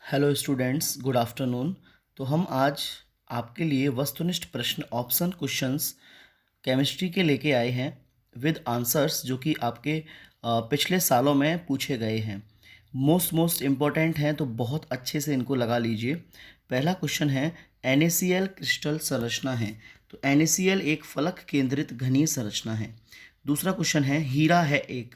Hello students, good afternoon. तो हम आज आपके लिए वस्तुनिष्ठ प्रश्न ऑप्शन क्वेश्चंस केमिस्ट्री के लेके आए हैं विद आंसर्स जो कि आपके पिछले सालों में पूछे गए हैं। मोस्ट इम्पोर्टेंट हैं, तो बहुत अच्छे से इनको लगा लीजिए। पहला क्वेश्चन है, NaCl क्रिस्टल संरचना है। तो NaCl एक फलक केंद्रित घनीय संरचना है। दूसरा क्वेश्चन है, हीरा है एक।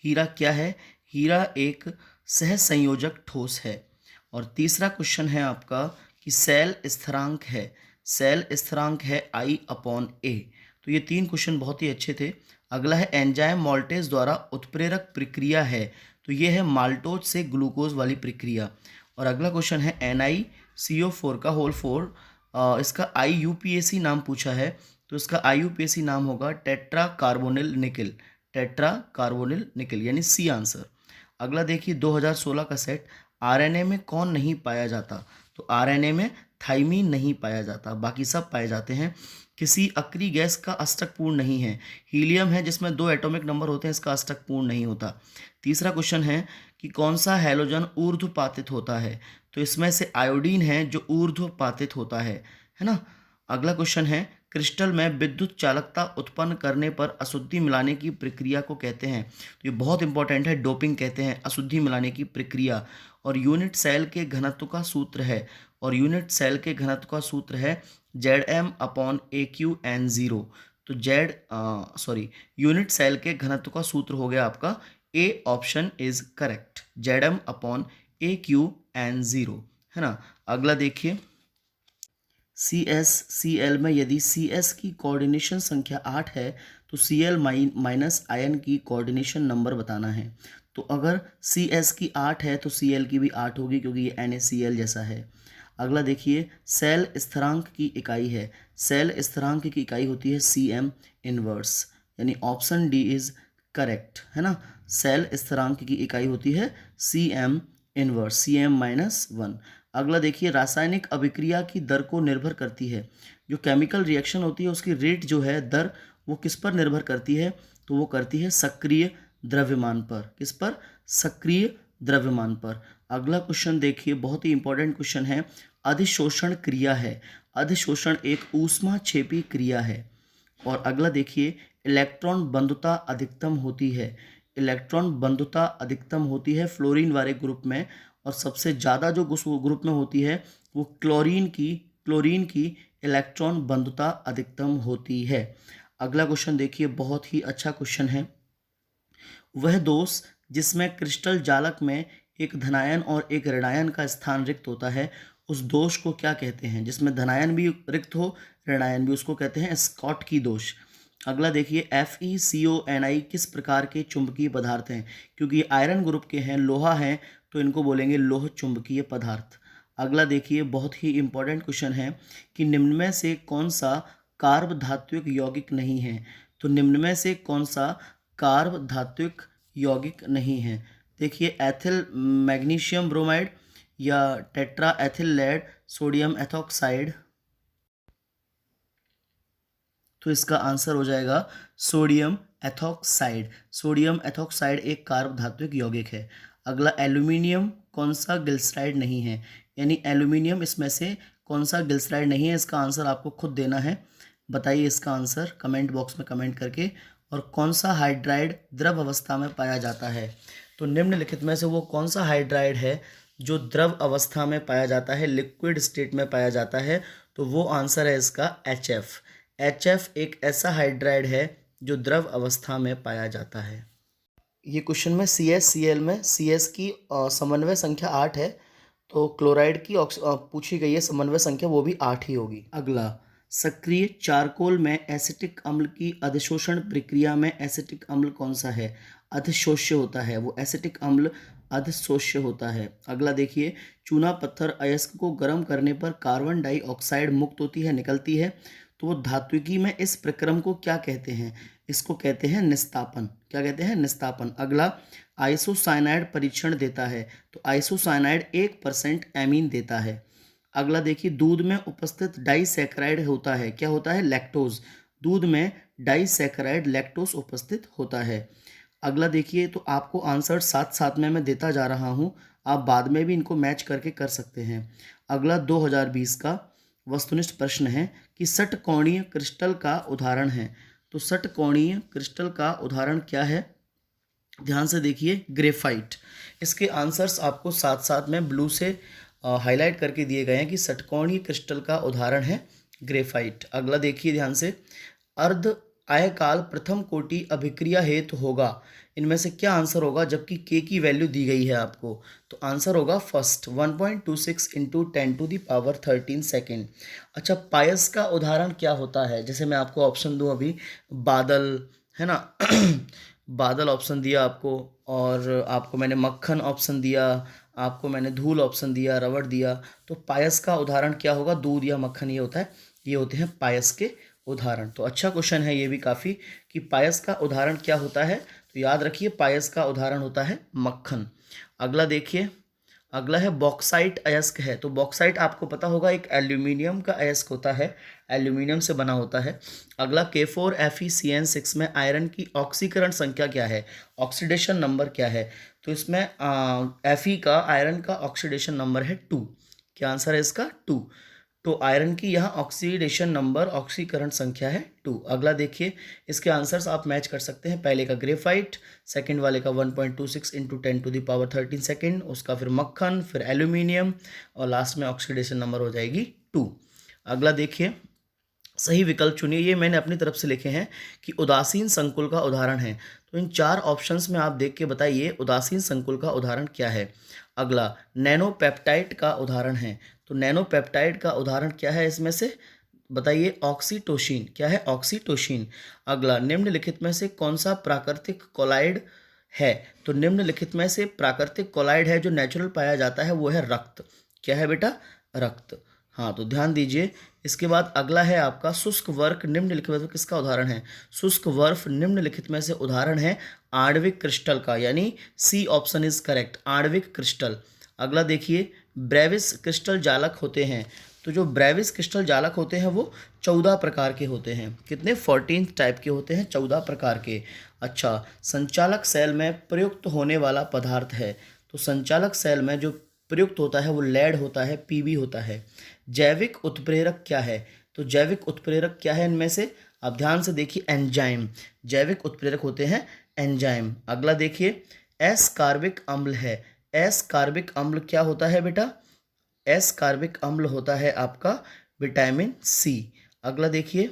हीरा क्या है? हीरा एक सहसंयोजक ठोस है। और तीसरा क्वेश्चन है आपका कि सेल स्थिरांक है। सेल स्थिरांक है I/A। तो ये तीन क्वेश्चन बहुत ही अच्छे थे। अगला है, एंजाइम माल्टेज द्वारा उत्प्रेरक प्रक्रिया है। तो ये है माल्टोज से ग्लूकोज वाली प्रक्रिया। और अगला क्वेश्चन है NiCO4 का होल 4, इसका IUPAC नाम पूछा है। तो इसका IUPAC नाम होगा टेट्रा कार्बोनिल निकल। टेट्रा कार्बोनिल निकल यानी सी आंसर। अगला देखिए 2016 का सेट, आरएनए में कौन नहीं पाया जाता? तो आरएनए में थाइमीन नहीं पाया जाता, बाकी सब पाए जाते हैं। किसी अक्रिय गैस का अष्टक पूर्ण नहीं है। हीलियम है जिसमें 2 एटॉमिक नंबर होते हैं, इसका अष्टक पूर्ण नहीं होता। तीसरा क्वेश्चन है कि कौन सा हैलोजन ऊर्ध्वपातित होता है? तो इसमें से आयोडीन है जो ऊर्ध्वपातित होता है ना। अगला क्वेश्चन है, क्रिस्टल में विद्युत चालकता उत्पन्न करने पर अशुद्धि मिलाने की प्रक्रिया को कहते हैं। तो ये बहुत इंपॉर्टेंट है, डोपिंग कहते हैं अशुद्धि मिलाने की प्रक्रिया। और यूनिट सेल के घनत्व का सूत्र है, और यूनिट सेल के घनत्व का सूत्र है Zm/AQN0। तो यूनिट सेल के घनत्व का सूत्र हो गया आपका ए, ऑप्शन इज करेक्ट, Zm/AQN0, है ना। अगला देखिए, CsCl में यदि Cs की कोऑर्डिनेशन संख्या 8 है तो Cl माइनस आयन की कोऑर्डिनेशन नंबर बताना है। तो अगर Cs की 8 है तो Cl की भी 8 होगी, क्योंकि ये NaCl जैसा है। अगला देखिए, सेल स्थिरांक की इकाई है। सेल स्थिरांक की इकाई होती है Cm इनवर्स, यानी ऑप्शन डी इज करेक्ट, है ना। सेल स्थिरांक की इकाई होती है Cm इनवर्स, Cm-1। अगला देखिए, रासायनिक अभिक्रिया की दर को निर्भर करती है। जो केमिकल रिएक्शन होती है उसकी रेट जो है, दर, वो किस पर निर्भर करती है? तो वो करती है सक्रिय द्रव्यमान पर। किस पर? सक्रिय द्रव्यमान पर। अगला क्वेश्चन देखिए, बहुत ही इंपॉर्टेंट क्वेश्चन है, अधिशोषण क्रिया है। अधिशोषण एक ऊष्माक्षेपी क्रिया है। और अगला देखिए, इलेक्ट्रॉन बंधुता अधिकतम होती है। इलेक्ट्रॉन बंधुता अधिकतम होती है फ्लोरीन वाले ग्रुप में, और सबसे ज़्यादा जो ग्रुप में होती है वो क्लोरीन की इलेक्ट्रॉन बंधुता अधिकतम होती है। अगला क्वेश्चन देखिए, बहुत ही अच्छा क्वेश्चन है, वह दोष जिसमें क्रिस्टल जालक में एक धनायन और एक ऋणायन का स्थान रिक्त होता है, उस दोष को क्या कहते हैं? जिसमें धनायन भी रिक्त हो, ऋणायन भी, उसको कहते हैं स्कॉटकी दोष। अगला देखिए, FeCONi किस प्रकार के चुंबकीय पदार्थ हैं? क्योंकि ये आयरन ग्रुप के हैं, लोहा हैं, तो इनको बोलेंगे लोह चुंबकीय पदार्थ। अगला देखिए, बहुत ही इंपॉर्टेंट क्वेश्चन है कि निम्न में से कौन सा कार्ब धात्विक यौगिक नहीं है? तो निम्न में से कौन सा कार्ब धात्विक यौगिक नहीं है? देखिए, एथिल मैग्नीशियम ब्रोमाइड या tetra ethyl lead sodium ethoxide. तो इसका आंसर हो जाएगा सोडियम एथॉक्साइड। सोडियम एथॉक्साइड एक कार्ब धात्विक यौगिक है। अगला, एल्यूमिनियम कौन सा ग्लिसराइड नहीं है? यानी एल्यूमिनियम इसमें से कौन सा ग्लिसराइड नहीं है? इसका आंसर आपको खुद देना है। बताइए इसका आंसर कमेंट बॉक्स में कमेंट करके। और कौन सा हाइड्राइड द्रव अवस्था में पाया जाता है? तो निम्नलिखित में से वो कौन सा हाइड्राइड है जो द्रव अवस्था में पाया जाता है, लिक्विड स्टेट में पाया जाता है? तो वो आंसर है इसका HF। HF एक ऐसा हाइड्राइड है जो द्रव अवस्था में पाया जाता है। ये क्वेश्चन में CsCl में CS की समन्वय संख्या 8 है, तो क्लोराइड की पूछी गई है समन्वय संख्या, वो भी 8 ही होगी। अगला, सक्रिय चारकोल में एसिटिक अम्ल की अधिशोषण प्रक्रिया में एसिटिक अम्ल कौन सा है? अधिशोष्य होता है वो, एसिटिक अम्ल अधिशोष्य होता है। अगला देखिए, चूना पत्थर अयस्क को गर्म करने पर कार्बन डाइऑक्साइड मुक्त होती है, निकलती है, तो वो धात्विकी में इस प्रक्रम को क्या कहते हैं? इसको कहते हैं निस्तापन। क्या कहते हैं? निस्तापन। अगला, आइसोसाइनाइड परीक्षण देता है, तो आइसोसाइनाइड 1% एमीन देता है। अगला देखिए, दूध में उपस्थित डाइसैकेराइड होता है, क्या होता है? लैक्टोज। दूध में डाइसैकेराइड लैक्टोज उपस्थित होता है। अगला देखिए, तो आपको आंसर साथ साथ में मैं देता जा रहा हूँ, आप बाद में भी इनको मैच करके कर सकते हैं। अगला 2020 का वस्तुनिष्ठ प्रश्न है कि षटकोणीय क्रिस्टल का उदाहरण है। तो षटकोणीय क्रिस्टल का उदाहरण क्या है? ध्यान से देखिए, ग्रेफाइट। इसके आंसर्स आपको साथ साथ में ब्लू से हाईलाइट करके दिए गए हैं कि षटकोणीय क्रिस्टल का उदाहरण है ग्रेफाइट। अगला देखिए ध्यान से, अर्ध आयकाल प्रथम कोटि अभिक्रिया हेतु होगा। इनमें से क्या आंसर होगा जबकि के की वैल्यू दी गई है आपको? तो आंसर होगा फर्स्ट 1.26 इंटू 10⁻13 सेकेंड। अच्छा, पायस का उदाहरण क्या होता है? जैसे मैं आपको ऑप्शन दूं अभी, बादल है ना बादल ऑप्शन दिया आपको, और आपको मैंने मक्खन ऑप्शन दिया, आपको मैंने धूल ऑप्शन दिया, रबड़ दिया। तो पायस का उदाहरण क्या होगा? दूध या मक्खन ये होता है, ये होते हैं पायस के उदाहरण। तो अच्छा क्वेश्चन है ये भी काफ़ी, कि पायस का उदाहरण क्या होता है? तो याद रखिए, पायस का उदाहरण होता है मक्खन। अगला देखिए, अगला है बॉक्साइट अयस्क है। तो बॉक्साइट आपको पता होगा एक एल्यूमिनियम का अयस्क होता है, एल्यूमिनियम से बना होता है। अगला K4FeCN6 में आयरन की ऑक्सीकरण संख्या क्या है? ऑक्सीडेशन नंबर क्या है? तो इसमें Fe का, आयरन का ऑक्सीडेशन नंबर है 2। क्या आंसर है इसका? 2। तो आयरन की यहाँ ऑक्सीडेशन नंबर, ऑक्सीकरण संख्या है 2। अगला देखिए, इसके आंसर्स आप मैच कर सकते हैं। पहले का ग्रेफाइट, सेकंड वाले का 1.26 इंटू 10⁻13 सेकेंड, उसका फिर मक्खन, फिर एल्यूमिनियम, और लास्ट में ऑक्सीडेशन नंबर हो जाएगी 2। अगला देखिए, सही विकल्प चुनिए। ये मैंने अपनी तरफ से लिखे हैं कि उदासीन संकुल का उदाहरण है। तो इन 4 ऑप्शंस में आप देख के बताइए उदासीन संकुल का उदाहरण क्या है। अगला नैनोपेप्टाइड का उदाहरण है। तो नैनोपेप्टाइड का उदाहरण क्या है इसमें से? बताइए। ऑक्सीटोसिन। क्या है? ऑक्सीटोसिन। अगला, निम्नलिखित में से कौन सा प्राकृतिक कोलाइड है? तो निम्नलिखित में से प्राकृतिक कोलाइड है जो नेचुरल पाया जाता है, वो है रक्त। क्या है बेटा? रक्त। हाँ, तो ध्यान दीजिए। इसके बाद अगला है आपका शुष्क वर्क निम्नलिखित में से किसका उदाहरण है? शुष्क वर्फ निम्नलिखित में से उदाहरण है आणविक क्रिस्टल का, यानी सी ऑप्शन इज करेक्ट, आणविक क्रिस्टल। अगला देखिए, ब्रेविस क्रिस्टल जालक होते हैं। तो जो ब्रेविस क्रिस्टल जालक होते हैं वो 14 प्रकार के होते हैं। कितने? 14 टाइप के होते हैं, 14 प्रकार के। अच्छा, संचालक सेल में प्रयुक्त होने वाला पदार्थ है। तो संचालक सेल में जो प्रयुक्त होता है वो लेड होता है, पीबी होता है। जैविक उत्प्रेरक क्या है? तो जैविक उत्प्रेरक क्या है इनमें से? आप ध्यान से देखिए, एंजाइम। जैविक उत्प्रेरक होते हैं एंजाइम। अगला देखिए, एस कार्बिक अम्ल है। एस कार्बिक अम्ल क्या होता है बेटा? एस कार्बिक अम्ल होता है आपका विटामिन सी। अगला देखिए,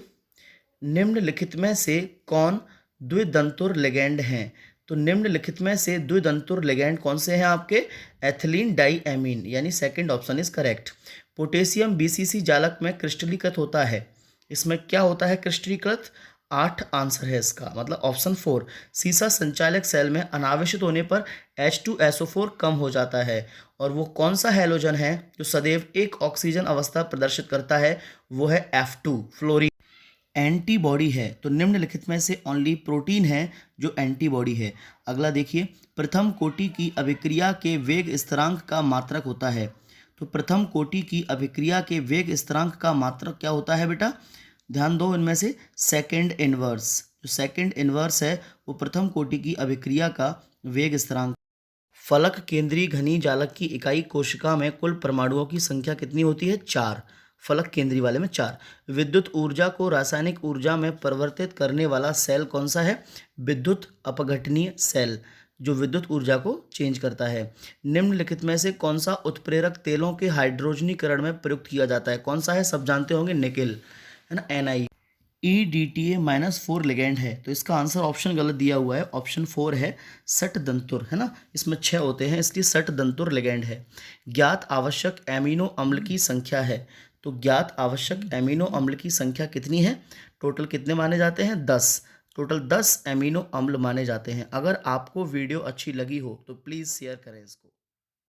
निम्नलिखित में से कौन द्विदंतुर लिगैंड हैं? तो निम्नलिखित में से द्विदंतुर लिगैंड कौन से हैं आपके? एथिलीन डाइएमीन, यानी second option is correct. Potassium BCC जालक में क्रिस्टलीकृत होता है। इसमें क्या होता है क्रिस्टलीकृत? 8 आंसर है इसका, मतलब ऑप्शन 4। सीसा संचालक सेल में अनावेशित होने पर H2SO4 कम हो जाता है। और वो कौन सा हैलोजन है जो सदैव एक ऑक्सीजन अवस्था प्रदर्शित करता है? वो है F2, फ्लोरीन। एंटीबॉडी है। तो निम्नलिखित में से ओनली प्रोटीन है जो एंटीबॉडी है। अगला देखिए, प्रथम कोटि की अभिक्रिया के वेग स्थिरांक का मात्रक होता है। तो प्रथम कोटि की अभिक्रिया के वेग स्थिरांक का मात्रक क्या होता है बेटा? ध्यान दो, इनमें से सेकंड इनवर्स। जो सेकंड इनवर्स है वो प्रथम कोटि की अभिक्रिया का वेग स्थिरांक। फलक केंद्रीय घनी जालक की इकाई कोशिका में कुल परमाणुओं की संख्या कितनी होती है? 4। फलक केंद्रीय वाले में 4। विद्युत ऊर्जा को रासायनिक ऊर्जा में परिवर्तित करने वाला सेल कौन सा है? विद्युत अपघटनीय सेल, जो विद्युत ऊर्जा को चेंज करता है। निम्नलिखित में से कौन सा उत्प्रेरक तेलों के हाइड्रोजनीकरण में प्रयुक्त किया जाता है? कौन सा है? सब जानते होंगे, निकेल, है ना, Na। EDTA-4 लिगैंड है। तो इसका आंसर ऑप्शन गलत दिया हुआ है, ऑप्शन 4 है षटदंतुर, है ना। इसमें 6 होते हैं, इसलिए षटदंतुर लिगैंड है। ज्ञात आवश्यक एमिनो अम्ल की संख्या है। तो ज्ञात आवश्यक एमिनो अम्ल की संख्या कितनी है? टोटल कितने माने जाते हैं? 10। टोटल 10 एमिनो अम्ल माने जाते हैं। अगर आपको वीडियो अच्छी लगी हो तो प्लीज़ शेयर करें इसको।